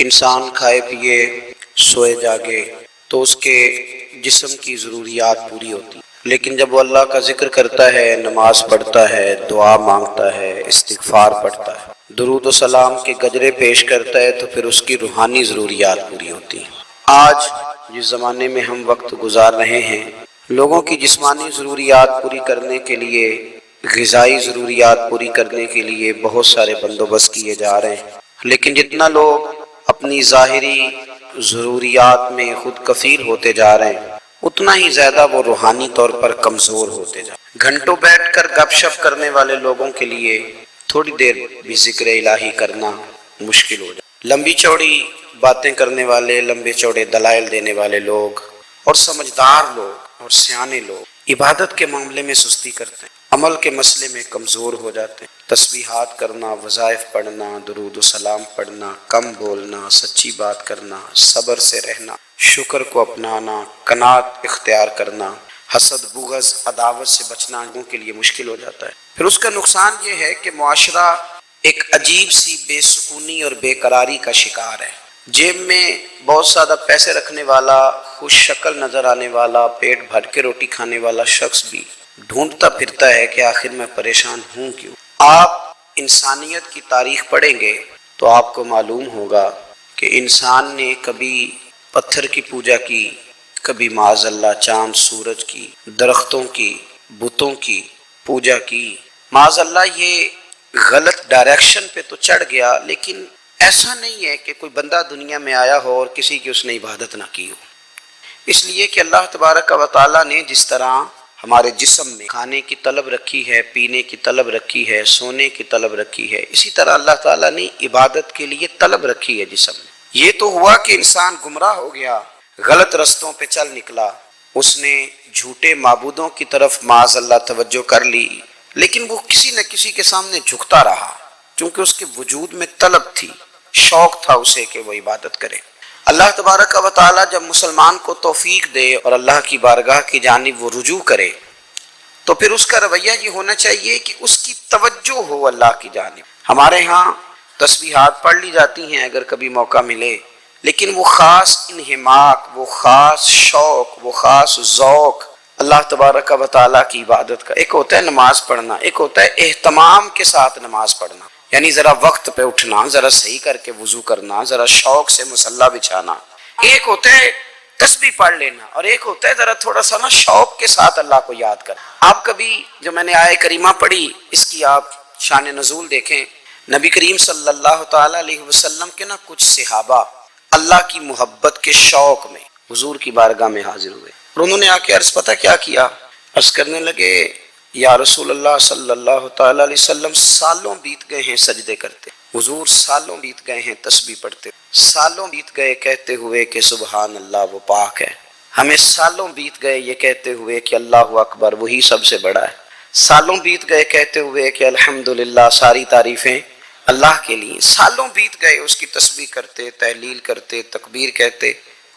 انسان کھائے پیے سوئے جاگے تو اس کے جسم کی ضروریات پوری ہوتی، لیکن جب وہ اللہ کا ذکر کرتا ہے، نماز پڑھتا ہے، دعا مانگتا ہے، استغفار پڑھتا ہے، درود و سلام کے گجرے پیش کرتا ہے، تو پھر اس کی روحانی ضروریات پوری ہوتی ہیں۔ آج جس زمانے میں ہم وقت گزار رہے ہیں، لوگوں کی جسمانی ضروریات پوری کرنے کے لیے، غذائی ضروریات پوری کرنے کے لیے بہت سارے بندوبست کیے جا رہے ہیں، لیکن جتنا لوگ اپنی ظاہری ضروریات میں خود کفیل ہوتے جا رہے ہیں، اتنا ہی زیادہ وہ روحانی طور پر کمزور ہوتے جا رہے ہیں۔ گھنٹوں بیٹھ کر گپ شپ کرنے والے لوگوں کے لیے تھوڑی دیر بھی ذکر الہی کرنا مشکل ہو جائے۔ لمبی چوڑی باتیں کرنے والے، لمبے چوڑے دلائل دینے والے لوگ اور سمجھدار لوگ اور سیانے لوگ عبادت کے معاملے میں سستی کرتے ہیں، عمل کے مسئلے میں کمزور ہو جاتے ہیں۔ تسبیحات کرنا، وظائف پڑھنا، درود و سلام پڑھنا، کم بولنا، سچی بات کرنا، صبر سے رہنا، شکر کو اپنانا، قناعت اختیار کرنا، حسد، بغض، عداوت سے بچنا لوگوں کے لیے مشکل ہو جاتا ہے۔ پھر اس کا نقصان یہ ہے کہ معاشرہ ایک عجیب سی بے سکونی اور بے قراری کا شکار ہے۔ جیب میں بہت زیادہ پیسے رکھنے والا، خوش شکل نظر آنے والا، پیٹ بھر کے روٹی کھانے والا شخص بھی ڈھونڈتا پھرتا ہے کہ آخر میں پریشان ہوں کیوں۔ آپ انسانیت کی تاریخ پڑھیں گے تو آپ کو معلوم ہوگا کہ انسان نے کبھی پتھر کی پوجا کی، کبھی معاذ اللہ چاند سورج کی، درختوں کی، بتوں کی پوجا کی۔ معاذ اللہ یہ غلط ڈائریکشن پہ تو چڑھ گیا، لیکن ایسا نہیں ہے کہ کوئی بندہ دنیا میں آیا ہو اور کسی کی اس نے عبادت نہ کی ہو۔ اس لیے کہ اللہ تبارک و تعالیٰ نے جس طرح ہمارے جسم میں کھانے کی طلب رکھی ہے، پینے کی طلب رکھی ہے، سونے کی طلب رکھی ہے، اسی طرح اللہ تعالیٰ نے عبادت کے لیے طلب رکھی ہے جسم میں۔ یہ تو ہوا کہ انسان گمراہ ہو گیا، غلط رستوں پہ چل نکلا، اس نے جھوٹے معبودوں کی طرف معاذ اللہ توجہ کر لی، لیکن وہ کسی نہ کسی کے سامنے جھکتا رہا، چونکہ اس کے وجود میں طلب تھی، شوق تھا اسے کہ وہ عبادت کرے۔ اللہ تبارک و تعالیٰ جب مسلمان کو توفیق دے اور اللہ کی بارگاہ کی جانب وہ رجوع کرے، تو پھر اس کا رویہ یہ ہونا چاہیے کہ اس کی توجہ ہو اللہ کی جانب۔ ہمارے ہاں تسبیحات پڑھ لی جاتی ہیں اگر کبھی موقع ملے، لیکن وہ خاص انہماک، وہ خاص شوق، وہ خاص ذوق اللہ تبارک و تعالیٰ کی عبادت کا، ایک ہوتا ہے نماز پڑھنا، ایک ہوتا ہے اہتمام کے ساتھ نماز پڑھنا، یعنی ذرا وقت پہ اٹھنا، ذرا صحیح کر کے وضو کرنا، ذرا شوق سے مصلی بچھانا۔ ایک ہوتا ہے تسبیح پڑھ لینا، اور ایک ہوتا ہے ذرا تھوڑا سا نا شوق کے ساتھ اللہ کو یاد کرنا۔ آپ کبھی جو میں نے آیہ کریمہ پڑھی، اس کی آپ شان نزول دیکھیں۔ نبی کریم صلی اللہ تعالیٰ علیہ وسلم کے نا کچھ صحابہ اللہ کی محبت کے شوق میں حضور کی بارگاہ میں حاضر ہوئے، اور انہوں نے آ کے عرض پتہ کیا کیا؟ عرض کرنے لگے، یا رسول اللہ صلی اللہ تعالیٰ علیہ وسلم، سالوں بیت گئے ہیں سجدے کرتے، حضور سالوں بیت گئے ہیں تسبیح پڑھتے، سالوں بیت گئے کہتے ہوئے کہ سبحان اللہ وہ پاک ہے، ہمیں سالوں بیت گئے یہ کہتے ہوئے کہ اللہ اکبر وہی سب سے بڑا ہے، سالوں بیت گئے کہتے ہوئے کہ الحمدللہ ساری تعریفیں اللہ کے لیے، سالوں بیت گئے اس کی تسبیح کرتے، تحلیل کرتے، تکبیر کہتے۔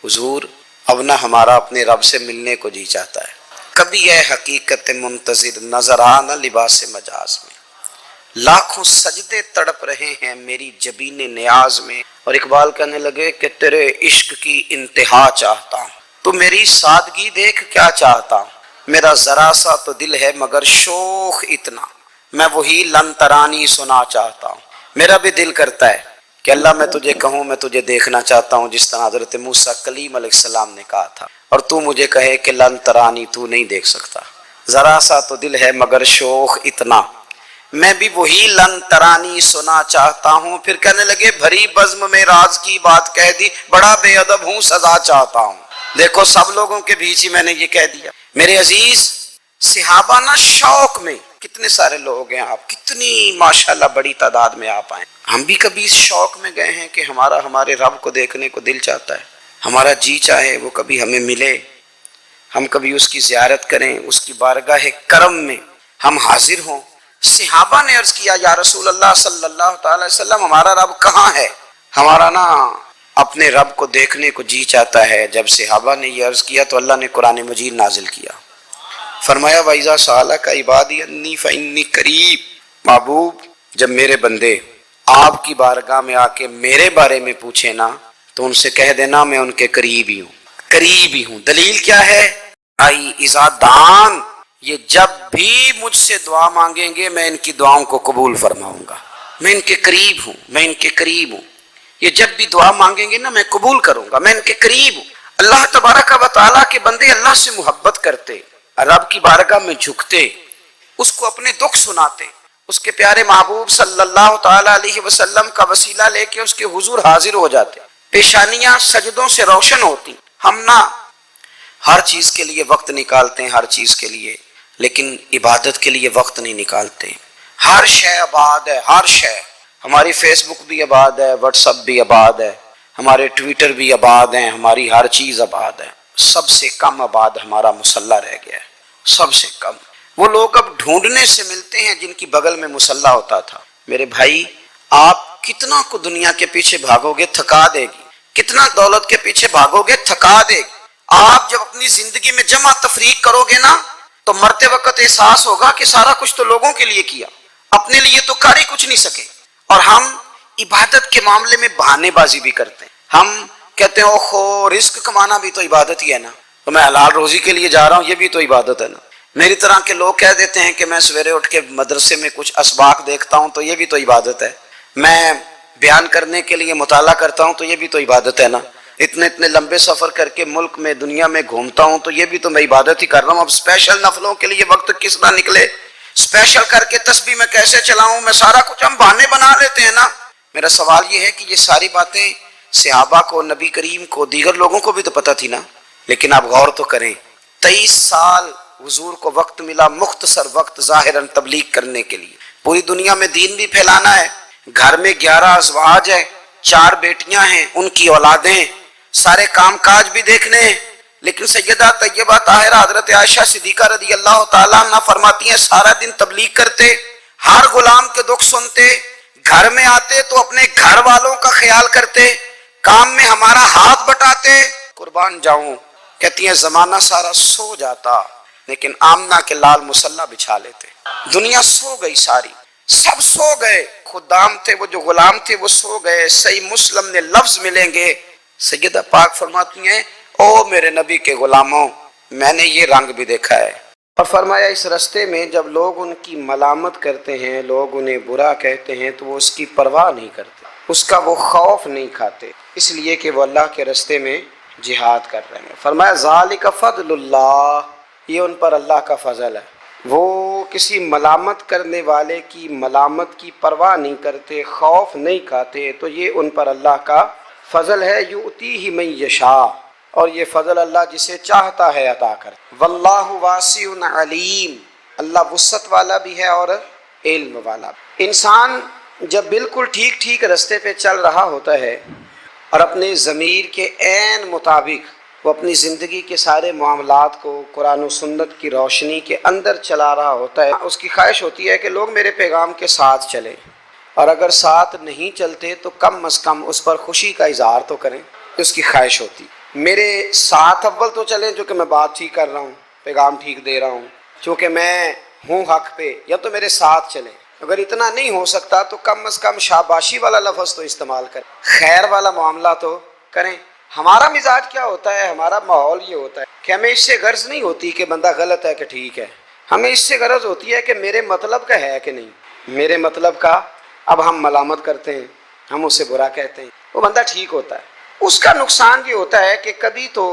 حضور اب نہ ہمارا اپنے رب سے ملنے کو جی چاہتا ہے، کبھی ہے حقیقت منتظر نظر آنا لباس مجاز میں، لاکھوں سجدے تڑپ رہے ہیں میری جبین نیاز میں۔ اور اقبال کہنے لگے کہ تیرے عشق کی انتہا چاہتا ہوں، تو میری سادگی دیکھ کیا چاہتا ہوں، میرا ذرا سا تو دل ہے مگر شوخ اتنا، میں وہی لن ترانی سنا چاہتا ہوں۔ میرا بھی دل کرتا ہے کہ اللہ میں تجھے کہوں میں تجھے دیکھنا چاہتا ہوں، جس طرح حضرت موسیٰ کلیم علیہ السلام نے کہا تھا، اور تو مجھے کہے کہ لن ترانی تو نہیں دیکھ سکتا، ذرا سا تو دل ہے مگر شوخ اتنا، میں بھی وہی لن ترانی سنا چاہتا ہوں۔ پھر کہنے لگے بھری بزم میں راز کی بات کہہ دی، بڑا بے ادب ہوں سزا چاہتا ہوں۔ دیکھو سب لوگوں کے بیچ ہی میں نے یہ کہہ دیا۔ میرے عزیز صحابہ نا شوق میں، کتنے سارے لوگ ہیں آپ، کتنی ماشاءاللہ بڑی تعداد میں آپ آئیں، ہم بھی کبھی اس شوق میں گئے ہیں کہ ہمارے رب کو دیکھنے کو دل چاہتا ہے، ہمارا جی چاہے وہ کبھی ہمیں ملے، ہم کبھی اس کی زیارت کریں، اس کی بارگاہ کرم میں ہم حاضر ہوں۔ صحابہ نے عرض کیا یا رسول اللہ صلی اللہ تعالی وسلم، ہمارا رب کہاں ہے؟ ہمارا نا اپنے رب کو دیکھنے کو جی چاہتا ہے۔ جب صحابہ نے یہ عرض کیا تو اللہ نے قرآن مجید نازل کیا، فرمایا وَإِذَا سَأَلَكَ عِبَادِي أَنِّي فَإِنِّي قَرِيب، محبوب جب میرے بندے آپ کی بارگاہ میں آ کے میرے بارے میں پوچھے نا تو ان سے کہہ دینا میں ان کے قریب ہی ہوں، قریب ہی ہوں۔ دلیل کیا ہے؟ آئی ازادان، یہ جب بھی مجھ سے دعا مانگیں گے میں ان کی دعاؤں کو قبول فرماؤں گا، میں ان کے قریب ہوں، میں ان کے قریب ہوں۔ یہ جب بھی دعا مانگیں گے نا میں قبول کروں گا، میں ان کے قریب ہوں۔ اللہ تبارک و تعالیٰ کے بندے اللہ سے محبت کرتے، رب کی بارگاہ میں جھکتے، اس کو اپنے دکھ سناتے، اس کے پیارے محبوب صلی اللہ تعالی علیہ وسلم کا وسیلہ لے کے اس کے حضور حاضر ہو جاتے، پیشانیاں سجدوں سے روشن ہوتی۔ ہم نہ ہر چیز کے لیے وقت نکالتے ہیں، ہر چیز کے لیے، لیکن عبادت کے لیے وقت نہیں نکالتے۔ ہر شے آباد ہے، ہر شے، ہماری فیس بک بھی آباد ہے، واٹس ایپ بھی آباد ہے، ہمارے ٹویٹر بھی آباد ہیں، ہماری ہر چیز آباد ہے۔ سب سے کم آباد ہمارا مصلی رہ گیا ہے، سب سے کم۔ وہ لوگ اب ڈھونڈنے سے ملتے ہیں جن کی بغل میں مصلی ہوتا تھا۔ میرے بھائی، آپ کتنا کو دنیا کے پیچھے بھاگو گے تھکا دے گی، کتنا دولت کے پیچھے بھاگو گے تھکا دے گی۔ آپ جب اپنی زندگی میں جمع تفریق کرو گے نا تو مرتے وقت احساس ہوگا کہ سارا کچھ تو لوگوں کے لیے کیا، اپنے لیے تو کر ہی کچھ نہیں سکے۔ اور ہم عبادت کے معاملے میں بہانے بازی بھی کرتے ہیں۔ ہم کہتے ہیں اوہو رزق کمانا بھی تو عبادت ہی ہے نا، تو میں حلال روزی کے لیے جا رہا ہوں، یہ بھی تو عبادت ہے نا۔ میری طرح کے لوگ کہہ دیتے ہیں کہ میں سویرے اٹھ کے مدرسے میں کچھ اسباق دیکھتا ہوں تو یہ بھی تو عبادت ہے، میں بیان کرنے کے لیے مطالعہ کرتا ہوں تو یہ بھی تو عبادت ہے نا، اتنے لمبے سفر کر کے ملک میں دنیا میں گھومتا ہوں تو یہ بھی تو میں عبادت ہی کر رہا ہوں۔ اب اسپیشل نفلوں کے لیے وقت کس نہ نکلے، اسپیشل کر کے تسبیح میں کیسے چلاؤں، میں سارا کچھ ہم بہانے بنا لیتے ہیں نا۔ میرا سوال یہ ہے کہ یہ ساری باتیں صحابہ کو، نبی کریم کو، دیگر لوگوں کو بھی تو پتہ تھی نا، لیکن آپ غور تو کریں، 23 سال حضور کو وقت ملا، مختصر وقت ظاہراً تبلیغ کرنے کے لیے، پوری دنیا میں دین بھی پھیلانا ہے۔ گھر میں 11 ازواج ہے، 4 بیٹیاں ہیں، ان کی اولادیں، سارے کام کاج بھی دیکھنے ہیں۔ لیکن سیدہ طیبہ طاہرہ حضرت عائشہ صدیقہ رضی اللہ تعالیٰ عنہ فرماتی ہیں سارا دن تبلیغ کرتے، ہر غلام کے دکھ سنتے، گھر میں آتے تو اپنے گھر والوں کا خیال کرتے، کام میں ہمارا ہاتھ بٹاتے۔ قربان جاؤں، کہتی ہیں زمانہ سارا سو جاتا لیکن آمنہ کے لال مصلی بچھا لیتے۔ دنیا سو گئی، ساری سب سو گئے، خدام تھے وہ جو غلام تھے وہ سو گئے۔ صحیح مسلم میں لفظ ملیں گے، سیدہ پاک فرماتی ہیں او میرے نبی کے غلاموں، میں نے یہ رنگ بھی دیکھا ہے۔ اور فرمایا اس رستے میں جب لوگ ان کی ملامت کرتے ہیں، لوگ انہیں برا کہتے ہیں تو وہ اس کی پرواہ نہیں کرتے، اس کا وہ خوف نہیں کھاتے، اس لیے کہ وہ اللہ کے رستے میں جہاد کر رہے ہیں۔ فرمایا ذالک فضل اللہ، یہ ان پر اللہ کا فضل ہے، وہ کسی ملامت کرنے والے کی ملامت کی پرواہ نہیں کرتے، خوف نہیں کھاتے، تو یہ ان پر اللہ کا فضل ہے۔ یؤتیہ من یشاء، اور یہ فضل اللہ جسے چاہتا ہے عطا کرتا۔ واللہ واسع علیم، اللہ وسعت والا بھی ہے اور علم والا بھی۔ انسان جب بالکل ٹھیک رستے پہ چل رہا ہوتا ہے اور اپنے ضمیر کے عین مطابق وہ اپنی زندگی کے سارے معاملات کو قرآن و سنت کی روشنی کے اندر چلا رہا ہوتا ہے، اس کی خواہش ہوتی ہے کہ لوگ میرے پیغام کے ساتھ چلیں، اور اگر ساتھ نہیں چلتے تو کم از کم اس پر خوشی کا اظہار تو کریں، اس کی خواہش ہوتی میرے ساتھ اول تو چلیں چونکہ میں بات ٹھیک کر رہا ہوں، پیغام ٹھیک دے رہا ہوں، چونکہ میں ہوں حق پہ، یا تو میرے ساتھ چلیں۔ اگر اتنا نہیں ہو سکتا تو کم از کم شاباشی والا لفظ تو استعمال کریں، خیر والا معاملہ تو کریں۔ ہمارا مزاج کیا ہوتا ہے، ہمارا ماحول یہ ہوتا ہے کہ ہمیں اس سے غرض نہیں ہوتی کہ بندہ غلط ہے کہ ٹھیک ہے، ہمیں اس سے غرض ہوتی ہے کہ میرے مطلب کا ہے کہ نہیں، میرے مطلب کا۔ اب ہم ملامت کرتے ہیں، ہم اسے برا کہتے ہیں، وہ بندہ ٹھیک ہوتا ہے، اس کا نقصان یہ ہوتا ہے کہ کبھی تو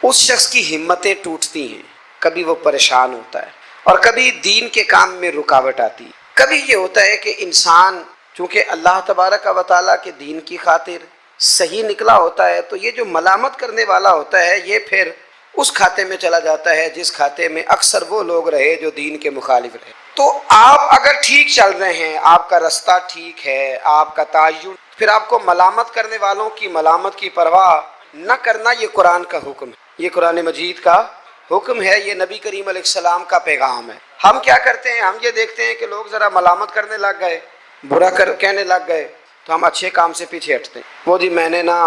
اس شخص کی ہمتیں ٹوٹتی ہیں، کبھی وہ پریشان ہوتا ہے، اور کبھی دین کے کام میں رکاوٹ آتی ہے۔ کبھی یہ ہوتا ہے کہ انسان چونکہ اللہ تبارک و تعالیٰ کے دین کی خاطر صحیح نکلا ہوتا ہے، تو یہ جو ملامت کرنے والا ہوتا ہے یہ پھر اس کھاتے میں چلا جاتا ہے جس کھاتے میں اکثر وہ لوگ رہے جو دین کے مخالف رہے۔ تو آپ اگر ٹھیک چل رہے ہیں، آپ کا رستہ ٹھیک ہے، آپ کا تعین، پھر آپ کو ملامت کرنے والوں کی ملامت کی پرواہ نہ کرنا، یہ قرآن کا حکم ہے، یہ قرآن مجید کا حکم ہے، یہ نبی کریم علیہ السلام کا پیغام ہے۔ ہم کیا کرتے ہیں، ہم یہ دیکھتے ہیں کہ لوگ ذرا ملامت کرنے لگ گئے، برا کہنے لگ گئے تو ہم اچھے کام سے پیچھے ہٹتے ہیں۔ وہ جی میں نے نا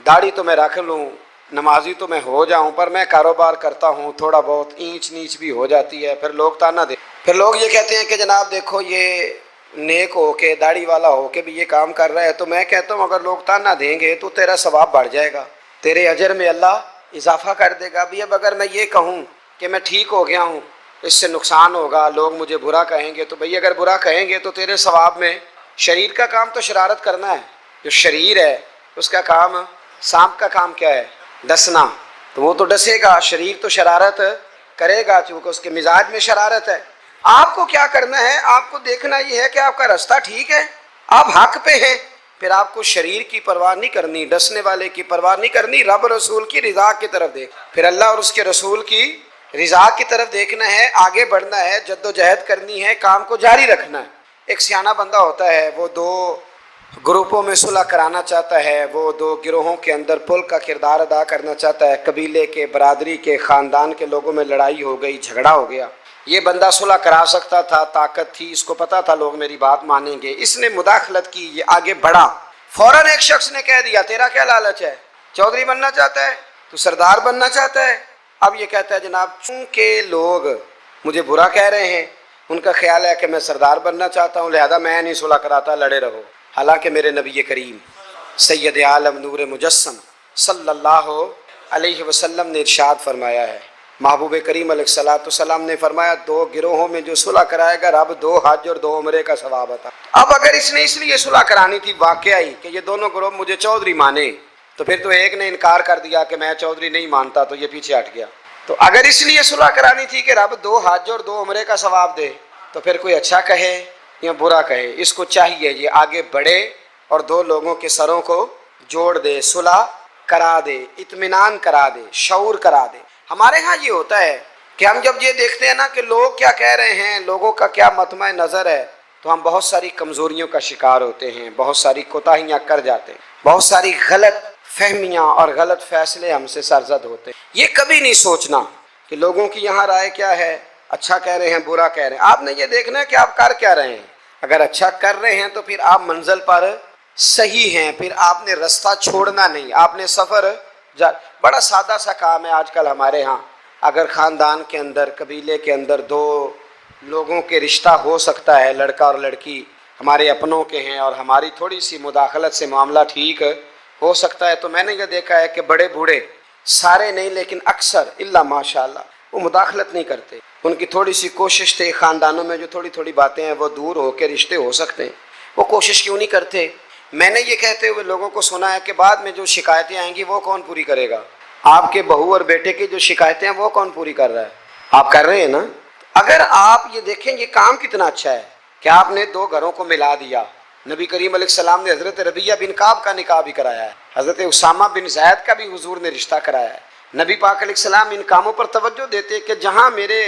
داڑھی تو میں رکھ لوں، نمازی تو میں ہو جاؤں، پر میں کاروبار کرتا ہوں، تھوڑا بہت اینچ نیچ بھی ہو جاتی ہے، پھر لوگ تانا دے، پھر لوگ یہ کہتے ہیں کہ جناب دیکھو یہ نیک ہو کے داڑھی والا ہو کے بھی یہ کام کر رہا ہے تو میں کہتا ہوں اگر لوگ تانا دیں گے تو تیرا ثواب بڑھ جائے گا، تیرے اجر میں اللہ اضافہ کر دے گا۔ بھی اب اگر میں یہ کہوں کہ میں ٹھیک ہو گیا ہوں، اس سے نقصان ہوگا، لوگ مجھے برا کہیں گے، تو بھئی اگر برا کہیں گے تو تیرے ثواب میں شریر کا کام تو شرارت کرنا ہے، جو شریر ہے اس کا کام، سانپ کا کام کیا ہے؟ ڈسنا، تو وہ تو ڈسے گا، شریر تو شرارت کرے گا چونکہ اس کے مزاج میں شرارت ہے۔ آپ کو کیا کرنا ہے؟ آپ کو دیکھنا یہ ہے کہ آپ کا رستہ ٹھیک ہے، آپ حق پہ ہیں، پھر آپ کو شریر کی پرواہ نہیں کرنی، ڈسنے والے کی پرواہ نہیں کرنی، رب رسول کی رضا کی طرف دیکھ، پھر اللہ اور اس کے رسول کی رضا کی طرف دیکھنا ہے، آگے بڑھنا ہے، جد و جہد کرنی ہے، کام کو جاری رکھنا ہے۔ ایک سیانہ بندہ ہوتا ہے، وہ دو گروپوں میں صلح کرانا چاہتا ہے، وہ دو گروہوں کے اندر پل کا کردار ادا کرنا چاہتا ہے، قبیلے کے، برادری کے، خاندان کے لوگوں میں لڑائی ہو گئی، جھگڑا ہو گیا، یہ بندہ صلح کرا سکتا تھا، طاقت تھی، اس کو پتا تھا لوگ میری بات مانیں گے، اس نے مداخلت کی، یہ آگے بڑھا، فوراً ایک شخص نے کہہ دیا تیرا کیا لالچ ہے؟ چودھری بننا چاہتا ہے؟ تو سردار بننا چاہتا ہے؟ اب یہ کہتا ہے جناب چونکہ لوگ مجھے برا کہہ رہے ہیں، ان کا خیال ہے کہ میں سردار بننا چاہتا ہوں، لہذا میں نہیں صلح کراتا، لڑے رہو۔ حالانکہ میرے نبی کریم سید عالم نور مجسم صلی اللہ علیہ وسلم نے ارشاد فرمایا ہے، محبوب کریم علیہ الصلوۃ والسلام نے فرمایا دو گروہوں میں جو صلح کرائے گا رب 2 حج اور 2 عمرے کا ثواب عطا۔ اب اگر اس نے اس لیے صلح کرانی تھی واقعہ ہی کہ یہ دونوں گروہ مجھے چودھری مانے، تو پھر تو ایک نے انکار کر دیا کہ میں چودھری نہیں مانتا، تو یہ پیچھے ہٹ گیا۔ تو اگر اس لیے صلح کرانی تھی کہ رب 2 حج اور 2 عمرے کا ثواب دے، تو پھر کوئی اچھا کہے یا برا کہے، اس کو چاہیے یہ آگے بڑھے اور 2 لوگوں کے سروں کو جوڑ دے، صلح کرا دے، اطمینان کرا دے، شعور کرا دے۔ ہمارے ہاں یہ ہوتا ہے کہ ہم جب یہ دیکھتے ہیں نا کہ لوگ کیا کہہ رہے ہیں، لوگوں کا کیا مطمع نظر ہے، تو ہم بہت ساری کمزوریوں کا شکار ہوتے ہیں، بہت ساری کوتاہیاں کر جاتے ہیں، بہت ساری غلط فہمیاں اور غلط فیصلے ہم سے سرزد ہوتے ہیں۔ یہ کبھی نہیں سوچنا کہ لوگوں کی یہاں رائے کیا ہے، اچھا کہہ رہے ہیں، برا کہہ رہے ہیں۔ آپ نے یہ دیکھنا ہے کہ آپ کر کیا رہے ہیں۔ اگر اچھا کر رہے ہیں تو پھر آپ منزل پر صحیح ہیں، پھر آپ نے رستہ چھوڑنا نہیں، آپ نے سفر بڑا سادہ سا کام ہے آج کل ہمارے ہاں، اگر خاندان کے اندر، قبیلے کے اندر 2 لوگوں کے رشتہ ہو سکتا ہے، لڑکا اور لڑکی ہمارے اپنوں کے ہیں اور ہماری تھوڑی سی مداخلت سے معاملہ ٹھیک ہو سکتا ہے، تو میں نے یہ دیکھا ہے کہ بڑے بوڑھے، سارے نہیں لیکن اکثر الا ماشاءاللہ، وہ مداخلت نہیں کرتے، ان کی تھوڑی سی کوشش تھے خاندانوں میں جو تھوڑی تھوڑی باتیں ہیں وہ دور ہو کے رشتے ہو سکتے ہیں، وہ کوشش کیوں نہیں کرتے؟ میں نے یہ کہتے ہوئے لوگوں کو سنا ہے کہ بعد میں جو شکایتیں آئیں گی وہ کون پوری کرے گا؟ آپ کے بہو اور بیٹے کی جو شکایتیں ہیں وہ کون پوری کر رہا ہے؟ آپ کر رہے ہیں نا؟ اگر آپ یہ دیکھیں یہ کام کتنا اچھا ہے کہ آپ نے 2 گھروں کو ملا دیا۔ نبی کریم علیہ السلام نے حضرت ربیہ بن کعب کا نکاح بھی کرایا ہے، حضرت اسامہ بن زید کا بھی حضور نے رشتہ کرایا ہے۔ نبی پاک علیہ السلام ان کاموں پر توجہ دیتے کہ جہاں میرے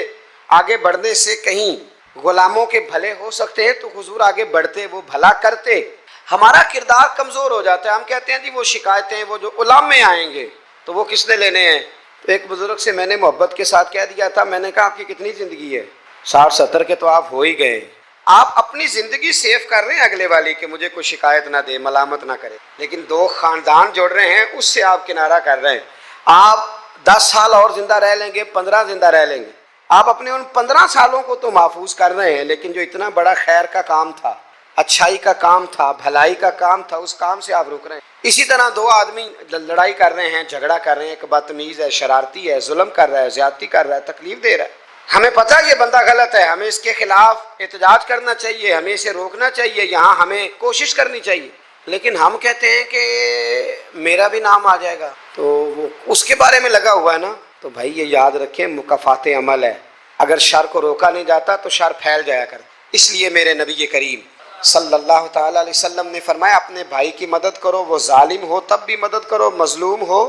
آگے بڑھنے سے کہیں غلاموں کے بھلے ہو سکتے ہیں تو حضور آگے بڑھتے، وہ بھلا کرتے۔ ہمارا کردار کمزور ہو جاتا ہے، ہم کہتے ہیں جی وہ شکایتیں، وہ جو علماء آئیں گے تو وہ کس نے لینے ہیں؟ تو ایک بزرگ سے میں نے محبت کے ساتھ کہہ دیا تھا، میں نے کہا آپ کی کتنی زندگی ہے؟ 60-70 کے تو آپ ہو ہی گئے، آپ اپنی زندگی سیف کر رہے ہیں اگلے والی کہ مجھے کوئی شکایت نہ دے، ملامت نہ کرے، لیکن 2 خاندان جوڑ رہے ہیں اس سے آپ کنارہ کر رہے ہیں۔ آپ 10 سال اور زندہ رہ لیں گے، 15 زندہ رہ لیں گے، آپ اپنے ان 15 سالوں کو تو محفوظ کر رہے ہیں، لیکن جو اتنا بڑا خیر کا کام تھا، اچھائی کا کام تھا، بھلائی کا کام تھا، اس کام سے آپ رک رہے ہیں۔ اسی طرح 2 آدمی لڑائی کر رہے ہیں، جھگڑا کر رہے ہیں، ایک بدتمیز ہے، شرارتی ہے، ظلم کر رہا ہے، زیادتی کر رہا ہے، تکلیف دے رہا ہے، ہمیں پتہ یہ بندہ غلط ہے، ہمیں اس کے خلاف احتجاج کرنا چاہیے، ہمیں اسے روکنا چاہیے، یہاں ہمیں کوشش کرنی چاہیے، لیکن ہم کہتے ہیں کہ میرا بھی نام آ جائے گا، تو وہ اس کے بارے میں لگا ہوا ہے نا۔ تو بھائی یہ یاد رکھیں مکافات عمل ہے، اگر شر کو روکا نہیں جاتا تو شر پھیل جایا کر۔ اس لیے میرے نبی کریم صلی اللہ تعالیٰ علیہ وسلم نے فرمایا اپنے بھائی کی مدد کرو، وہ ظالم ہو تب بھی مدد کرو، مظلوم ہو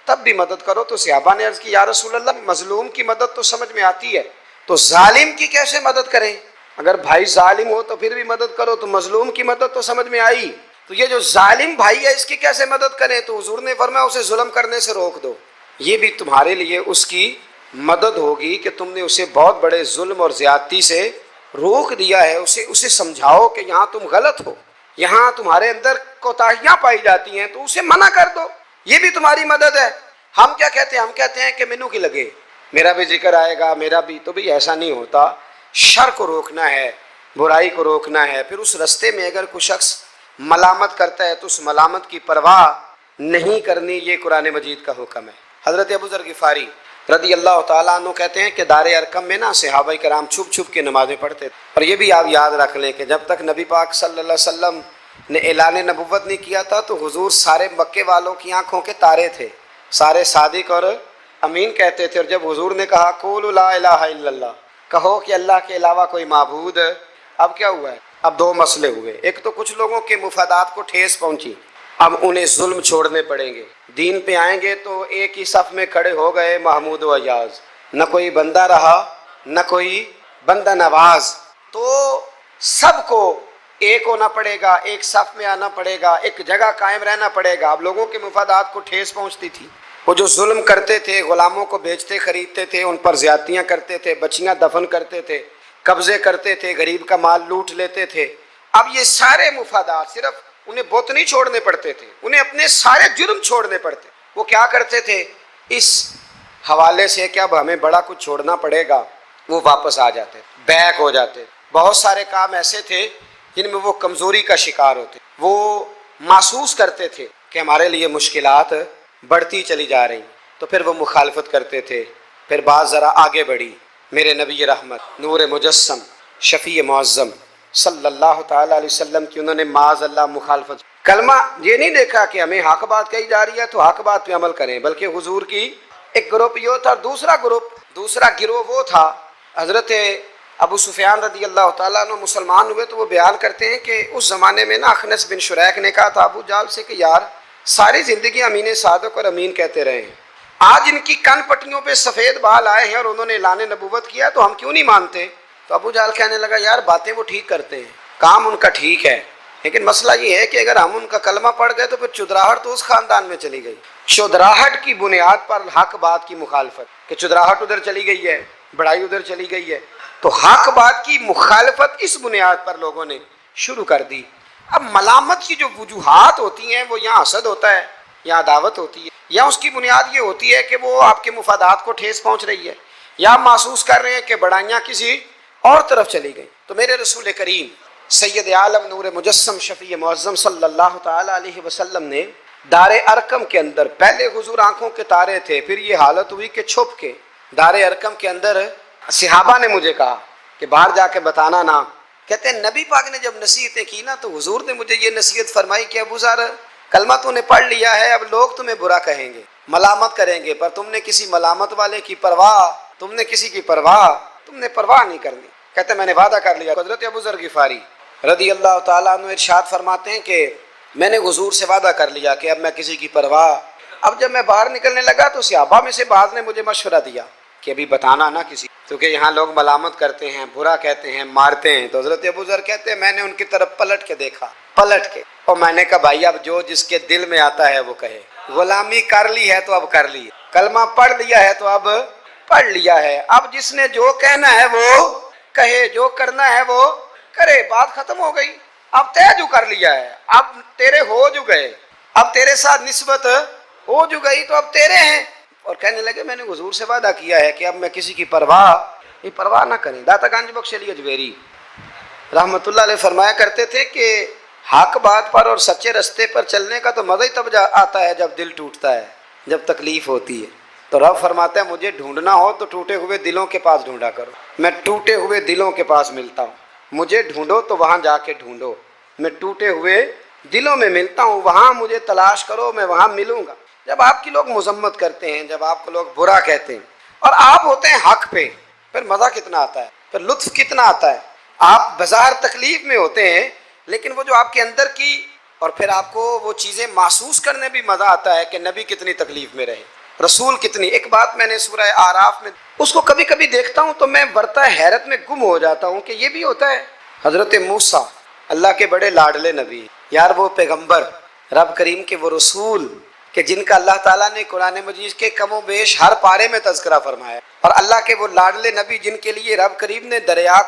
تب بھی مدد کرو۔ تو صحابہ نے عرض کی یا رسول اللہ مظلوم کی مدد تو سمجھ میں آتی ہے، تو ظالم کی کیسے مدد کریں؟ اگر بھائی ظالم ہو تو پھر بھی مدد کرو، تو مظلوم کی مدد تو سمجھ میں آئی، تو یہ جو ظالم بھائی ہے اس کی کیسے مدد کریں؟ تو حضور نے فرمایا اسے ظلم کرنے سے روک دو، یہ بھی تمہارے لیے اس کی مدد ہوگی کہ تم نے اسے بہت بڑے ظلم اور زیادتی سے روک دیا ہے، اسے سمجھاؤ کہ یہاں تم غلط ہو، یہاں تمہارے اندر کوتاہیاں پائی جاتی ہیں، تو اسے منع کر دو، یہ بھی تمہاری مدد ہے۔ ہم کیا کہتے ہیں؟ ہم کہتے ہیں کہ مینوں کی لگے، میرا بھی ذکر آئے گا، میرا بھی، تو بھی ایسا نہیں ہوتا۔ شر کو روکنا ہے، برائی کو روکنا ہے. پھر اس رستے میں اگر کوئی شخص ملامت کرتا ہے تو اس ملامت کی پرواہ نہیں کرنی، یہ قرآن مجید کا حکم ہے. حضرت ابو ذر غفاری رضی اللہ تعالیٰ عنہ کہتے ہیں کہ دار ارقم میں نا صحابہ کرام چھپ چھپ کے نمازیں پڑھتے تھے. اور یہ بھی آپ یاد رکھ لیں کہ جب تک نبی پاک صلی اللہ علیہ وسلم نے اعلان نبوت نہیں کیا تھا تو حضور سارے مکے والوں کی آنکھوں کے تارے تھے، سارے صادق اور امین کہتے تھے. اور جب حضور نے کہا قولوا لا الہ الا اللہ، کہو کہ اللہ کے علاوہ کوئی معبود، اب کیا ہوا ہے؟ اب دو مسئلے ہوئے. ایک تو کچھ لوگوں کے مفادات کو ٹھیس پہنچی، اب انہیں ظلم چھوڑنے پڑیں گے. دین پہ آئیں گے تو ایک ہی صف میں کھڑے ہو گئے محمود و ایاز، نہ کوئی بندہ رہا نہ کوئی بندہ نواز. تو سب کو ایک ہونا پڑے گا، ایک صف میں آنا پڑے گا، ایک جگہ قائم رہنا پڑے گا. اب لوگوں کے مفادات کو ٹھیس پہنچتی تھی. وہ جو ظلم کرتے تھے، غلاموں کو بیچتے خریدتے تھے، ان پر زیادتیاں کرتے تھے، بچیاں دفن کرتے تھے، قبضے کرتے تھے، غریب کا مال لوٹ لیتے تھے. اب یہ سارے مفادات صرف انہیں بت نہیں چھوڑنے پڑتے تھے، انہیں اپنے سارے جرم چھوڑنے پڑتے. وہ کیا کرتے تھے؟ اس حوالے سے کہ اب ہمیں بڑا کچھ چھوڑنا پڑے گا، وہ واپس آ جاتے، بیک ہو جاتے. بہت سارے کام ایسے تھے جن میں وہ کمزوری کا شکار ہوتے، وہ محسوس کرتے تھے کہ ہمارے لیے مشکلات بڑھتی چلی جا رہی، تو پھر وہ مخالفت کرتے تھے. پھر بات ذرا آگے بڑھی. میرے نبی رحمت، نور مجسم، شفیع معظم صلی اللہ تعالیٰ علیہ وسلم کی انہوں نے معاذ اللہ مخالفت. کلمہ یہ نہیں دیکھا کہ ہمیں حق بات کہی جا رہی ہے تو حق بات پہ عمل کریں، بلکہ حضور کی ایک گروپ یہ تھا. دوسرا گروہ وہ تھا حضرت ابو سفیان رضی اللہ تعالیٰ عنہ مسلمان ہوئے تو وہ بیان کرتے ہیں کہ اس زمانے میں نا اخنس بن شریک نے کہا تھا ابو جال سے کہ یار ساری زندگی امین صادق اور امین کہتے رہے ہیں، آج ان کی کن پٹیوں پہ سفید بال آئے ہیں اور انہوں نے اعلان نبوت کیا تو ہم کیوں نہیں مانتے؟ تو ابو جال کہنے لگا یار باتیں وہ ٹھیک کرتے ہیں، کام ان کا ٹھیک ہے، لیکن مسئلہ یہ ہے کہ اگر ہم ان کا کلمہ پڑھ گئے تو پھر چدراہٹ تو اس خاندان میں چلی گئی. چدراہٹ کی بنیاد پر حق بات کی مخالفت، کہ چدراہٹ ادھر چلی گئی ہے، بڑائی ادھر چلی گئی ہے، تو حق بات کی مخالفت اس بنیاد پر لوگوں نے شروع کر دی. اب ملامت کی جو وجوہات ہوتی ہیں وہ یہاں حسد ہوتا ہے، یا عداوت ہوتی ہے، یا اس کی بنیاد یہ ہوتی ہے کہ وہ آپ کے مفادات کو ٹھیس پہنچ رہی ہے، یا محسوس کر رہے ہیں کہ بڑائیاں کسی اور طرف چلی گئی. تو میرے رسول کریم سید عالم نور مجسم شفیع معظم صلی اللہ تعالی علیہ وسلم نے دار ارقم کے اندر، پہلے حضور آنکھوں کے تارے تھے، پھر یہ حالت ہوئی کہ چھپ کے دار ارقم کے اندر صحابہ نے مجھے کہا کہ باہر جا کے بتانا نا. کہتے ہیں نبی پاک نے جب نصیحتیں کی نا تو حضور نے مجھے یہ نصیحت فرمائی کہ ابو ذر کلمہ تو نے پڑھ لیا ہے، اب لوگ تمہیں برا کہیں گے، ملامت کریں گے، پر تم نے کسی ملامت والے کی پرواہ، تم نے کسی کی پرواہ نہیں کرنی. کہتے ہیں میں نے وعدہ کر لیا. حضرت ابو ذر غفاری رضی اللہ تعالیٰ عنہ ارشاد فرماتے ہیں کہ میں نے حضور سے وعدہ کر لیا کہ اب میں کسی کی پرواہ. اب جب میں باہر نکلنے لگا تو صحابہ میں سے بعض نے مجھے مشورہ دیا کہ ابھی بتانا نہ کسی، کیونکہ یہاں لوگ ملامت کرتے ہیں، برا کہتے ہیں، مارتے ہیں. تو حضرت ابو ذر کہتے ہیں میں نے ان کی طرف پلٹ کے دیکھا، اور میں نے کہا بھائی اب جو جس کے دل میں آتا ہے وہ کہے. غلامی کر لی ہے تو اب کر لی، کلمہ پڑھ لیا ہے تو اب پڑھ لیا ہے. اب جس نے جو کہنا ہے وہ کہے، جو کرنا ہے وہ کرے، بات ختم ہو گئی. اب طے جو کر لیا ہے، اب تیرے ہو جو گئے، اب تیرے ساتھ نسبت ہو جو گئی تو اب تیرے ہیں. اور کہنے لگے میں نے حضور سے وعدہ کیا ہے کہ اب میں کسی کی پرواہ نہ کریں. داتا گنج بخش علی اجویری رحمت اللہ علیہ فرمایا کرتے تھے کہ حق بات پر اور سچے رستے پر چلنے کا تو مزہ ہی تب آتا ہے جب دل ٹوٹتا ہے، جب تکلیف ہوتی ہے. تو رب فرماتا ہے مجھے ڈھونڈنا ہو تو ٹوٹے ہوئے دلوں کے پاس ڈھونڈا کرو، میں ٹوٹے ہوئے دلوں کے پاس ملتا ہوں. مجھے ڈھونڈو تو وہاں جا کے ڈھونڈو، میں ٹوٹے ہوئے دلوں میں ملتا ہوں، وہاں مجھے تلاش کرو، میں وہاں ملوں گا. جب آپ کی لوگ مذمت کرتے ہیں، جب آپ کو لوگ برا کہتے ہیں اور آپ ہوتے ہیں حق پہ، پھر مزہ کتنا آتا ہے، پھر لطف کتنا آتا ہے. آپ بظاہر تکلیف میں ہوتے ہیں لیکن وہ جو آپ کے اندر کی، اور پھر آپ کو وہ چیزیں محسوس کرنے بھی مزہ آتا ہے کہ نبی کتنی تکلیف میں رہے، رسول کتنی. ایک بات میں نے سورہ آراف میں اس کو کبھی کبھی دیکھتا ہوں تو میں برتا حیرت میں گم ہو جاتا ہوں کہ یہ بھی ہوتا ہے. حضرت موسیٰ اللہ کے بڑے لاڈلے نبی، یار وہ پیغمبر، رب کریم کے وہ رسول کہ جن کا اللہ تعالیٰ نے قرآن مجید کے کم و بیش ہر پارے میں تذکرہ فرمایا، اور اللہ کے وہ لاڈلے نبی جن کے لیے رب کریم نے دریا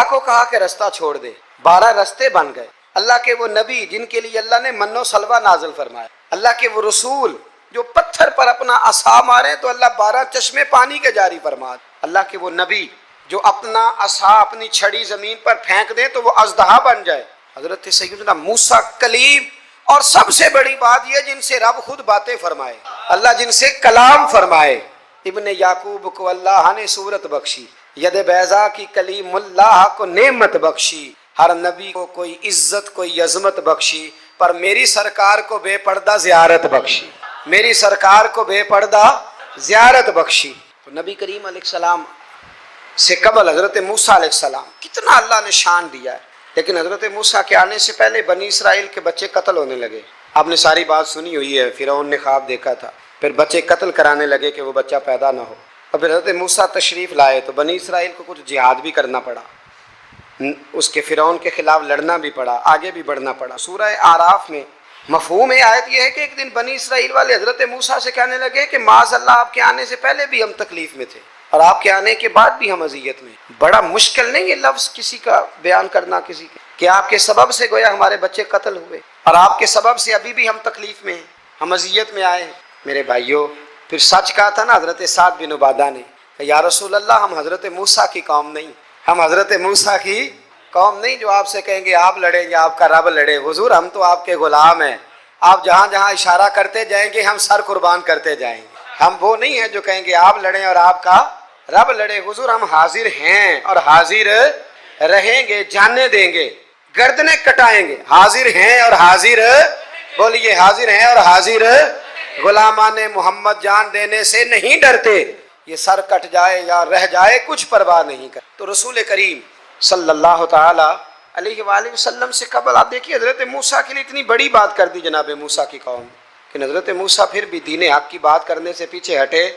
کو کہا کہ رستہ چھوڑ دے، 12 رستے بن گئے. اللہ کے وہ نبی جن کے لیے اللہ نے من و سلوہ نازل فرمایا. اللہ کے وہ رسول جو پتھر پر اپنا عصا مارے تو اللہ 12 چشمے پانی کے جاری فرما. اللہ کے وہ نبی جو اپنا عصا اپنی چھڑی زمین پر پھینک دے تو وہ اژدہا بن جائے۔ حضرت سیدنا موسیٰ کلیم، اور سب سے بڑی بات یہ جن سے رب خود باتیں فرمائے، اللہ جن سے کلام فرمائے۔ ابن یعقوب کو اللہ نے صورت بخشی، ید بیضا کی کلیم اللہ کو نعمت بخشی، ہر نبی کو کوئی عزت کوئی عظمت بخشی، پر میری سرکار کو بے پردہ زیارت بخشی، میری سرکار کو بے پردہ زیارت بخشی۔ تو نبی کریم علیہ السلام سے قبل حضرت موسیٰ علیہ السلام کتنا اللہ نے شان دیا ہے، لیکن حضرت موسیٰ کے آنے سے پہلے بنی اسرائیل کے بچے قتل ہونے لگے۔ آپ نے ساری بات سنی ہوئی ہے، فرعون نے خواب دیکھا تھا، پھر بچے قتل کرانے لگے کہ وہ بچہ پیدا نہ ہو، اور پھر حضرت موسیٰ تشریف لائے تو بنی اسرائیل کو کچھ جہاد بھی کرنا پڑا، اس کے فرعون کے خلاف لڑنا بھی پڑا، آگے بھی بڑھنا پڑا۔ سورہ اعراف میں مفہوم آیت یہ ہے کہ ایک دن بنی اسرائیل والے حضرت موسیٰ سے کہنے لگے کہ معاذ اللہ آپ کے آنے سے پہلے بھی ہم تکلیف میں تھے اور آپ کے آنے کے بعد بھی ہم اذیت میں۔ بڑا مشکل نہیں یہ لفظ کسی کا بیان کرنا کسی کے، کہ آپ کے سبب سے گویا ہمارے بچے قتل ہوئے اور آپ کے سبب سے ابھی بھی ہم تکلیف میں ہیں، ہم اذیت میں آئے ہیں۔ میرے بھائیوں، پھر سچ کہا تھا نا حضرت سعد بن عبادہ نے کہ یا رسول اللہ ہم حضرت موسیٰ کی قوم نہیں، ہم حضرت موسیٰ کی قوم نہیں جو آپ سے کہیں گے آپ لڑیں یا آپ کا رب لڑے۔ حضور ہم تو آپ کے غلام ہیں، آپ جہاں جہاں اشارہ کرتے جائیں گے ہم سر قربان کرتے جائیں گے۔ ہم وہ نہیں ہیں جو کہیں گے آپ لڑیں اور آپ کا رب لڑے۔ حضور ہم حاضر ہیں اور حاضر رہیں گے، جانے دیں گے، گردنیں کٹائیں گے، حاضر ہیں اور حاضر، بولیے حاضر ہیں اور حاضر، غلامان محمد جان دینے سے نہیں ڈرتے، یہ سر کٹ جائے یا رہ جائے کچھ پرواہ نہیں کر۔ تو رسول کریم صلی اللہ تعالی علیہ وآلہ وسلم سے قبل آپ دیکھیے حضرت موسیٰ کے لیے اتنی بڑی بات کر دی جناب موسیٰ کی قوم، کہ حضرت موسیٰ پھر بھی دین حق کی بات کرنے سے پیچھے ہٹے۔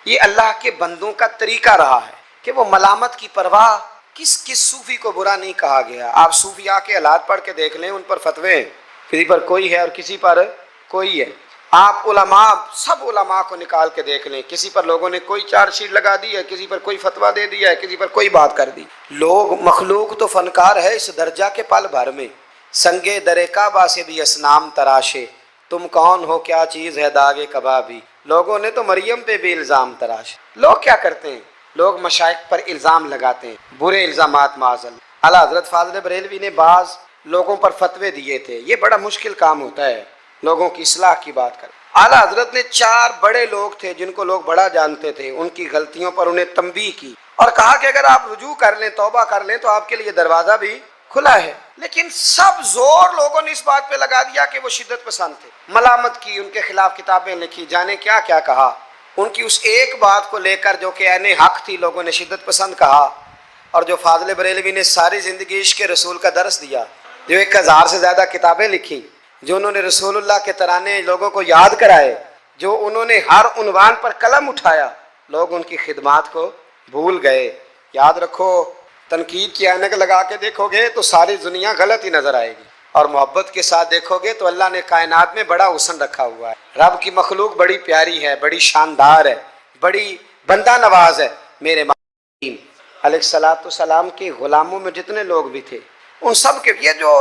یہ اللہ کے بندوں کا طریقہ رہا ہے کہ وہ ملامت کی پرواہ، کس صوفی کو برا نہیں کہا گیا۔ آپ صوفیاء کے حالات پڑھ کے دیکھ لیں، ان پر فتوے ہیں، کسی پر کوئی ہے اور کسی پر کوئی ہے۔ آپ علماء، سب علماء کو نکال کے دیکھ لیں، کسی پر لوگوں نے کوئی چارج شیٹ لگا دی ہے، کسی پر کوئی فتویٰ دے دیا ہے، کسی پر کوئی بات کر دی۔ لوگ مخلوق تو فنکار ہے اس درجہ کے پل بھر میں، سنگے در کعبہ سے بھی اسنام تراشے، تم کون ہو کیا چیز ہے داغ کبابی۔ لوگوں نے تو مریم پہ بھی الزام تراشے۔ لوگ کیا کرتے ہیں؟ لوگ مشائخ پر الزام لگاتے ہیں، برے الزامات معاذ اللہ۔ اعلیٰ حضرت فاضل بریلوی نے بعض لوگوں پر فتوے دیے تھے، یہ بڑا مشکل کام ہوتا ہے لوگوں کی اصلاح کی بات کر۔ اعلیٰ حضرت نے 4 بڑے لوگ تھے جن کو لوگ بڑا جانتے تھے، ان کی غلطیوں پر انہیں تنبیہ کی اور کہا کہ اگر آپ رجوع کر لیں، توبہ کر لیں تو آپ کے لیے دروازہ بھی کھلا ہے۔ لیکن سب زور لوگوں نے اس بات پہ لگا دیا کہ وہ شدت پسند تھے، ملامت کی، ان کے خلاف کتابیں لکھی، جانے کیا کیا کہا۔ ان کی اس ایک بات کو لے کر جو کہ عین حق تھی، لوگوں نے شدت پسند کہا، اور جو فاضل بریلوی نے ساری زندگی عشق رسول کا درس دیا، جو 1000 سے زیادہ کتابیں لکھی، جو انہوں نے رسول اللہ کے ترانے لوگوں کو یاد کرائے، جو انہوں نے ہر عنوان پر قلم اٹھایا، لوگ ان کی خدمات کو بھول گئے۔ یاد رکھو، تنقید کی عینک لگا کے دیکھو گے تو ساری دنیا غلط ہی نظر آئے گی، اور محبت کے ساتھ دیکھو گے تو اللہ نے کائنات میں بڑا حسن رکھا ہوا ہے۔ رب کی مخلوق بڑی پیاری ہے، بڑی شاندار ہے، بڑی بندہ نواز ہے۔ میرے علیہ السلام کے غلاموں میں جتنے لوگ بھی تھے، ان سب کے، یہ جو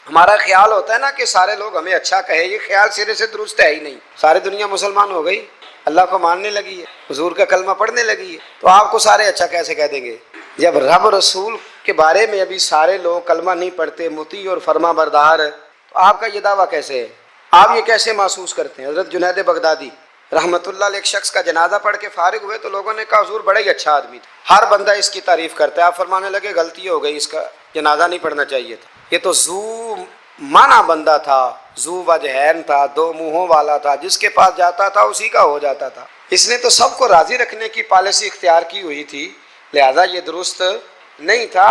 ہمارا خیال ہوتا ہے نا کہ سارے لوگ ہمیں اچھا کہے، یہ خیال سرے سے درست ہے ہی نہیں۔ ساری دنیا مسلمان ہو گئی، اللہ کو ماننے لگی ہے، حضور کا کلمہ پڑھنے لگی ہے، تو آپ کو سارے اچھا کیسے کہہ دیں گے؟ جب رب رسول کے بارے میں ابھی سارے لوگ کلمہ نہیں پڑھتے، مطیع اور فرما بردار، تو آپ کا یہ دعویٰ کیسے ہے؟ آپ یہ کیسے محسوس کرتے ہیں؟ حضرت جنید بغدادی رحمۃ اللہ علیہ ایک شخص کا جنازہ پڑھ کے فارغ ہوئے تو لوگوں نے کہا حضور بڑا ہی اچھا آدمی تھا، ہر بندہ اس کی تعریف کرتا ہے۔ آپ فرمانے لگے غلطی ہو گئی، اس کا جنازہ نہیں پڑھنا چاہیے تھا، یہ تو ذو معنی بندہ تھا، ذو وجہین تھا، 2 منہوں والا تھا، جس کے پاس جاتا تھا اسی کا ہو جاتا تھا۔ اس نے تو سب کو راضی رکھنے کی پالیسی اختیار کی ہوئی تھی، لہذا یہ درست نہیں تھا۔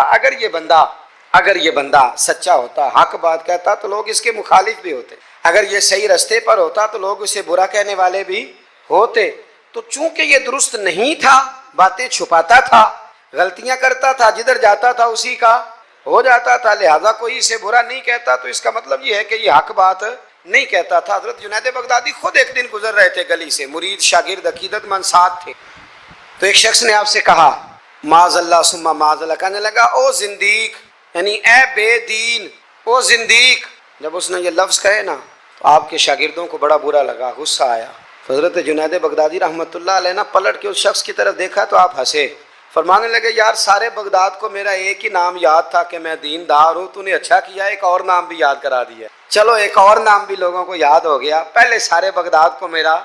اگر یہ بندہ سچا ہوتا، حق بات کہتا، تو لوگ اس کے مخالف بھی ہوتے، اگر یہ صحیح رستے پر ہوتا تو لوگ اسے برا کہنے والے بھی ہوتے۔ تو چونکہ یہ درست نہیں تھا، باتیں چھپاتا تھا، غلطیاں کرتا تھا، جدھر جاتا تھا اسی کا ہو جاتا تھا، لہذا کوئی اسے برا نہیں کہتا، تو اس کا مطلب یہ ہے کہ یہ حق بات نہیں کہتا تھا۔ حضرت جنید بغدادی خود ایک دن گزر رہے تھے گلی سے، مرید شاگرد عقیدت مند ساتھ تھے، تو ایک شخص نے آپ سے کہا معاذ اللہ ثم معاذ اللہ، کہنے لگا او زندیق، یعنی اے بے دین، او زندیق۔ جب اس نے یہ لفظ کہے نا تو آپ کے شاگردوں کو بڑا برا لگا، غصہ آیا۔ حضرت جنید بغدادی رحمۃ اللہ علیہ نے پلٹ کے اس شخص کی طرف دیکھا تو آپ ہنسے، فرمانے لگے یار سارے بغداد کو میرا ایک ہی نام یاد تھا کہ میں دیندار ہوں، تو نے اچھا کیا ایک اور نام بھی یاد کرا دیا۔ چلو ایک اور نام بھی لوگوں کو یاد ہو گیا، پہلے سارے بغداد کو میرا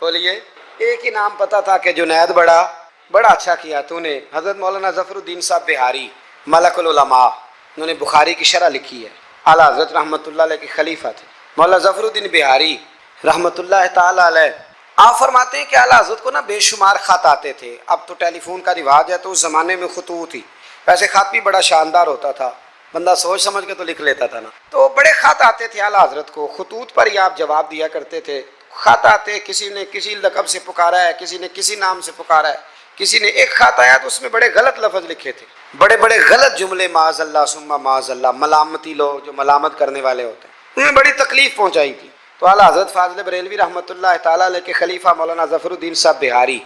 بولیے ایک ہی نام پتا تھا کہ جنید بڑا اچھا کیا تو نے۔ حضرت مولانا ظفر الدین صاحب بہاری ملک العلماء، انہوں نے بخاری کی شرح لکھی ہے، اعلیٰ حضرت رحمۃ اللہ علیہ کے خلیفہ تھے مولانا ظفر الدین بہاری رحمۃ اللہ تعالی علیہ۔ آپ فرماتے ہیں کہ اعلیٰ حضرت کو نا بے شمار خط آتے تھے، اب تو ٹیلی فون کا رواج ہے تو اس زمانے میں خطوط ہی، ویسے خط بھی بڑا شاندار ہوتا تھا، بندہ سوچ سمجھ کے تو لکھ لیتا تھا نا، تو بڑے خط آتے تھے اعلیٰ حضرت کو، خطوط پر ہی آپ جواب دیا کرتے تھے۔ خط آتے، کسی نے کسی لقب سے پکارا ہے، کسی نے کسی نام سے پکارا ہے، کسی نے ایک خط آیا تو اس میں بڑے غلط لفظ لکھے تھے، بڑے غلط جملے، معاذ اللہ ثم معاذ اللہ، ملامتی لوگ جو ملامت کرنے والے ہوتے ہیں، انہیں بڑی تکلیف پہنچائی تھی۔ تو اعلیٰ حضرت فاضل بریلوی رحمۃ اللہ تعالیٰ علیہ کے خلیفہ مولانا ظفر الدین صاحب بہاری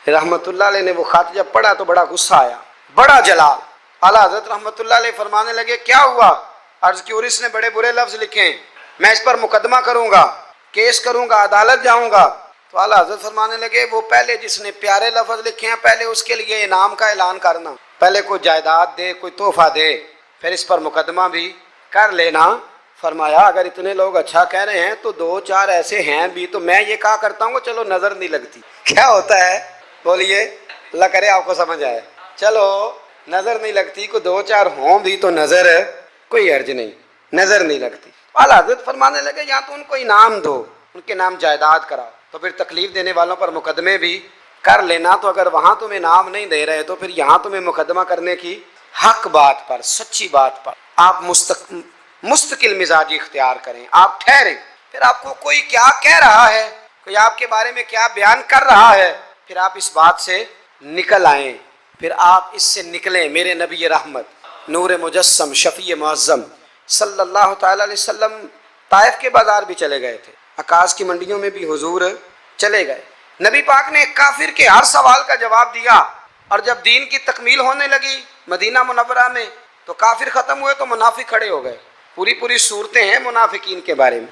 رحمۃ اللہ علیہ نے وہ خط جب پڑھا تو بڑا غصہ آیا، بڑا جلال۔ اعلیٰ حضرت رحمۃ اللہ علیہ فرمانے لگے کیا ہوا؟ عرض کی اور اس نے بڑے برے لفظ لکھے ہیں، میں اس پر مقدمہ کروں گا، کیس کروں گا، عدالت جاؤں گا۔ تو اعلیٰ حضرت فرمانے لگے وہ پہلے جس نے پیارے لفظ لکھے ہیں پہلے اس کے لیے انعام کا اعلان کرنا، پہلے کوئی جائیداد دے، کوئی تحفہ دے، پھر اس پر مقدمہ بھی کر لینا۔ فرمایا اگر اتنے لوگ اچھا کہہ رہے ہیں تو دو چار ایسے ہیں بھی، تو میں یہ کہا کرتا ہوں کہ چلو نظر نہیں لگتی، کیا ہوتا ہے بولیے، اللہ کرے آپ کو سمجھ آئے، چلو نظر نہیں لگتی، کو دو چار ہوں بھی تو نظر کوئی حرج نہیں، نظر نہیں لگتی۔ اعلیٰ حضرت فرمانے لگے یا تو ان کو انعام دو، ان کے نام جائیداد کراؤ، تو پھر تکلیف دینے والوں پر مقدمے بھی کر لینا، تو اگر وہاں تمہیں انعام نہیں دے رہے تو پھر یہاں تمہیں مقدمہ کرنے کی حق بات پر، سچی بات پر آپ مستقل مزاجی اختیار کریں، آپ ٹھہریں، پھر آپ کو کوئی کیا کہہ رہا ہے، کوئی آپ کے بارے میں کیا بیان کر رہا ہے، پھر آپ اس بات سے نکل آئیں، پھر آپ اس سے نکلیں۔ میرے نبی رحمت نور مجسم شفیع معظم صلی اللہ تعالی علیہ وسلم طائف کے بازار بھی چلے گئے تھے، عکاظ کی منڈیوں میں بھی حضور چلے گئے، نبی پاک نے ایک کافر کے ہر سوال کا جواب دیا، اور جب دین کی تکمیل ہونے لگی مدینہ منورہ میں تو کافر ختم ہوئے تو منافق کھڑے ہو گئے، پوری صورتیں ہیں منافقین کے بارے میں،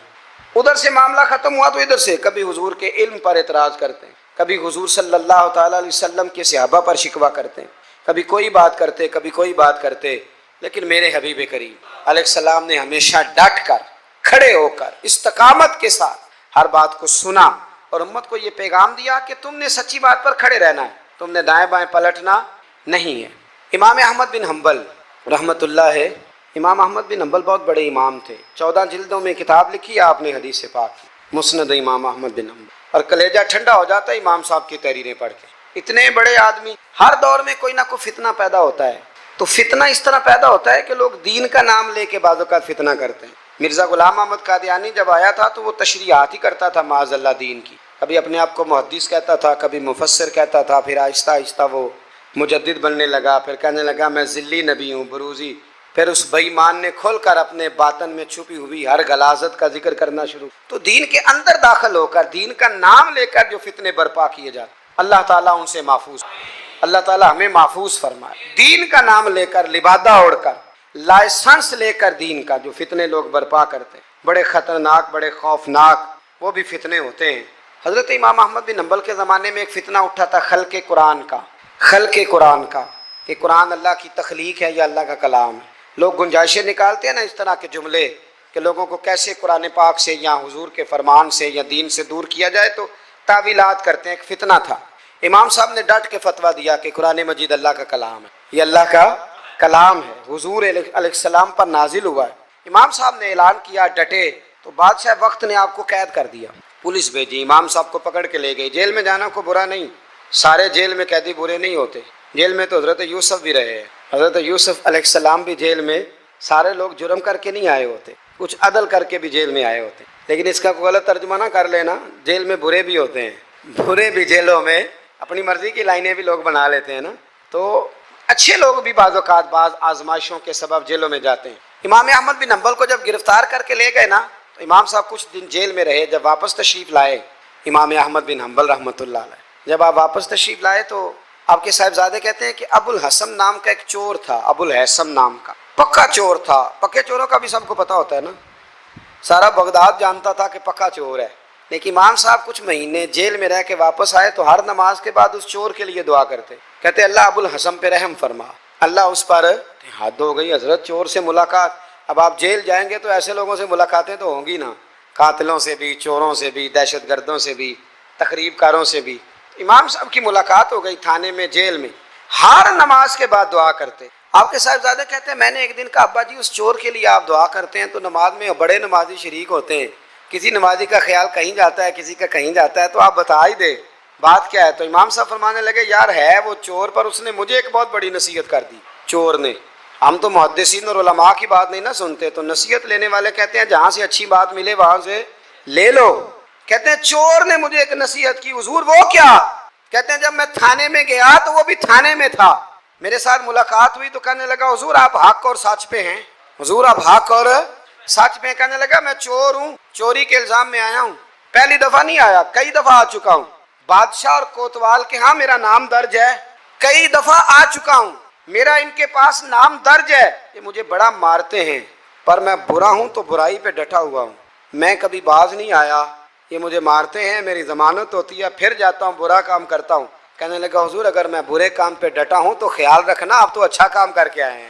ادھر سے معاملہ ختم ہوا تو ادھر سے کبھی حضور کے علم پر اعتراض کرتے ہیں، کبھی حضور صلی اللہ تعالی علیہ وسلم کے صحابہ پر شکوہ کرتے ہیں، کبھی کوئی بات کرتے کبھی کوئی بات کرتے، لیکن میرے حبیب کریم علیہ السلام نے ہمیشہ ڈٹ کر، کھڑے ہو کر، استقامت کے ساتھ ہر بات کو سنا اور امت کو یہ پیغام دیا کہ تم نے سچی بات پر کھڑے رہنا ہے، تم نے دائیں بائیں پلٹنا نہیں ہے۔ امام احمد بن حنبل رحمۃ اللہ ہے، امام احمد بن حنبل بہت بڑے امام تھے، 14 جلدوں میں کتاب لکھی ہے آپ نے حدیث پاک کی، مسند امام احمد بن حنبل، اور کلیجہ ٹھنڈا ہو جاتا ہے امام صاحب کی تحریریں پڑھ کے۔ اتنے بڑے آدمی، ہر دور میں کوئی نہ کوئی فتنہ پیدا ہوتا ہے، تو فتنہ اس طرح پیدا ہوتا ہے کہ لوگ دین کا نام لے کے بعض اوقات فتنہ کرتے ہیں۔ مرزا غلام احمد قادیانی جب آیا تھا تو وہ تشریحات ہی کرتا تھا معاذ اللہ دین کی، کبھی اپنے آپ کو محدث کہتا تھا، کبھی مفسر کہتا تھا، پھر آہستہ آہستہ وہ مجدد بننے لگا، پھر کہنے لگا میں ذلی نبی ہوں، بروزی، پھر اس بے ایمان نے کھول کر اپنے باطن میں چھپی ہوئی ہر غلاظت کا ذکر کرنا شروع۔ تو دین کے اندر داخل ہو کر دین کا نام لے کر جو فتنے برپا کیے جاتے، اللہ تعالیٰ ان سے محفوظ، اللہ تعالیٰ ہمیں محفوظ فرمائے۔ دین کا نام لے کر، لبادہ اوڑھ کر، لائسنس لے کر دین کا جو فتنے لوگ برپا کرتے ہیں، بڑے خطرناک، بڑے خوفناک وہ بھی فتنے ہوتے ہیں۔ حضرت امام احمد بن حنبل کے زمانے میں ایک فتنہ اٹھا تھا خلق قرآن کا، کہ قرآن اللہ کی تخلیق ہے یا اللہ کا کلام ہے۔ لوگ گنجائشیں نکالتے ہیں نا اس طرح کے جملے کہ لوگوں کو کیسے قرآن پاک سے یا حضور کے فرمان سے یا دین سے دور کیا جائے، تو تعویلات کرتے ہیں، ایک فتنہ تھا۔ امام صاحب نے ڈٹ کے فتویٰ دیا کہ قرآن مجید اللہ کا کلام ہے، یہ اللہ کا کلام ہے، حضور علیہ السلام پر نازل ہوا ہے۔ امام صاحب نے اعلان کیا، ڈٹے، تو بادشاہ وقت نے آپ کو قید کر دیا، پولیس بھیجی، امام صاحب کو پکڑ کے لے گئی۔ جیل میں جانا کو برا نہیں، سارے جیل میں قیدی برے نہیں ہوتے، جیل میں تو حضرت یوسف بھی رہے ہیں، حضرت یوسف علیہ السلام بھی جیل میں، سارے لوگ جرم کر کے نہیں آئے ہوتے، کچھ عدل کر کے بھی جیل میں آئے ہوتے، لیکن اس کا کوئی غلط ترجمہ نہ کر لینا، جیل میں برے بھی ہوتے ہیں، برے بھی جیلوں میں اپنی مرضی کی لائنیں بھی لوگ بنا لیتے ہیں نا، تو اچھے لوگ بھی بعض اوقات بعض آزمائشوں کے سبب جیلوں میں جاتے ہیں۔ امام احمد بن حنبل کو جب گرفتار کر کے لے گئے نا تو امام صاحب کچھ دن جیل میں رہے، جب واپس تشریف لائے امام احمد بن حنبل رحمۃ اللہ علیہ، جب آپ واپس تشریف لائے تو آپ کے صاحبزادے کہتے ہیں کہ ابو الحسن نام کا ایک چور تھا، ابو الحسن نام کا پکا چور تھا، پکے چوروں کا بھی سب کو پتہ ہوتا ہے نا، سارا بغداد جانتا تھا کہ پکا چور ہے، لیکن امام صاحب کچھ مہینے جیل میں رہ کے واپس آئے تو ہر نماز کے بعد اس چور کے لیے دعا کرتے، کہتے اللہ ابو الحسن پہ رحم فرما، اللہ اس پر، حد ہو گئی حضرت، چور سے ملاقات، اب آپ جیل جائیں گے تو ایسے لوگوں سے ملاقاتیں تو ہوں گی نا، قاتلوں سے بھی، چوروں سے بھی، دہشت گردوں سے بھی، تخریب کاروں سے بھی۔ امام صاحب کی ملاقات ہو گئی تھانے میں، جیل میں، ہر نماز کے بعد دعا کرتے۔ آپ کے صاحبزادہ کہتے ہیں میں نے ایک دن کہا ابا جی اس چور کے لیے آپ دعا کرتے ہیں تو نماز میں بڑے نمازی شریک ہوتے ہیں، کسی نمازی کا خیال کہیں جاتا ہے، کسی کا کہیں جاتا ہے، تو آپ بتا ہی دے بات کیا ہے۔ تو امام صاحب فرمانے لگے یار ہے وہ چور، پر اس نے مجھے ایک بہت بڑی نصیحت کر دی چور نے۔ ہم تو محدثین اور علماء کی بات نہیں نہ سنتے، تو نصیحت لینے والے کہتے ہیں جہاں سے اچھی بات ملے وہاں سے لے لو۔ کہتے ہیں چور نے مجھے ایک نصیحت کی، حضور وہ کیا؟ کہتے ہیں جب میں تھانے میں گیا تو وہ بھی تھانے میں تھا، میرے ساتھ ملاقات ہوئی تو کہنے لگا حضور آپ حق اور سچ پہ ہیں، حضور آپ حق اور سچ پہ ہیں۔ کہنے لگا میں چور ہوں، چوری کے الزام میں آیا ہوں، پہلی دفعہ نہیں آیا، کئی دفعہ آ چکا ہوں، بادشاہ اور کوتوال کے ہاں میرا نام درج ہے، کئی دفعہ آ چکا ہوں، میرا ان کے پاس نام درج ہے، یہ مجھے بڑا مارتے ہیں، پر میں برا ہوں تو برائی پہ ڈٹا ہوا ہوں، میں کبھی باز نہیں آیا، یہ مجھے مارتے ہیں، میری ضمانت ہوتی ہے، پھر جاتا ہوں برا کام کرتا ہوں۔ کہنے لگا حضور اگر میں برے کام پہ ڈٹا ہوں تو خیال رکھنا آپ تو اچھا کام کر کے آئے ہیں،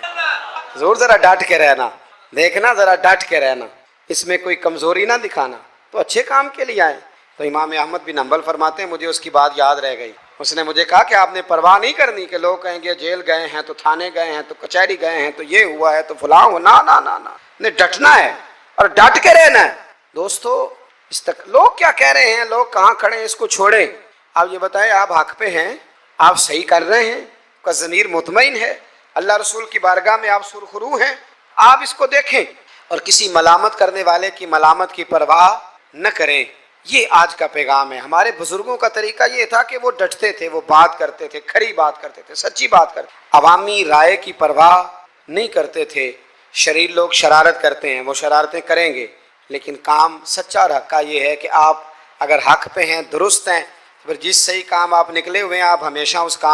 حضور ذرا ڈٹ کے رہنا، دیکھنا ذرا ڈٹ کے رہنا، اس میں کوئی کمزوری نہ دکھانا، تو اچھے کام کے لیے آئے۔ تو امام احمد بن حنبل فرماتے ہیں مجھے اس کی بات یاد رہ گئی، اس نے مجھے کہا کہ آپ نے پرواہ نہیں کرنی کہ لوگ کہیں گے جیل گئے ہیں تو تھانے گئے ہیں تو کچہری گئے ہیں تو یہ ہوا ہے تو فلاں ہوا، نہ نہ نہ نہ، نے ڈٹنا ہے اور ڈٹ کے رہنا ہے۔ دوستو اس تک لوگ کیا کہہ رہے ہیں، لوگ کہاں کھڑے ہیں، اس کو چھوڑیں، آپ یہ بتائیں آپ حق پہ ہیں، آپ صحیح کر رہے ہیں، آپ کا ضمیر مطمئن ہے، اللہ رسول کی بارگاہ میں آپ سرخرو ہیں، آپ اس کو دیکھیں اور کسی ملامت کرنے والے کی ملامت کی پرواہ نہ کریں۔ یہ آج کا پیغام ہے۔ ہمارے بزرگوں کا طریقہ یہ تھا کہ وہ ڈٹتے تھے، وہ بات کرتے تھے، کھری بات کرتے تھے، سچی بات کرتے تھے، عوامی رائے کی پرواہ نہیں کرتے تھے۔ شریر لوگ شرارت کرتے ہیں، وہ شرارتیں کریں گے، لیکن کام سچا اور حق کا یہ ہے کہ آپ اگر حق پہ ہیں، درست ہیں، پھر جس صحیح کام آپ نکلے ہوئے ہیں آپ ہمیشہ اس کام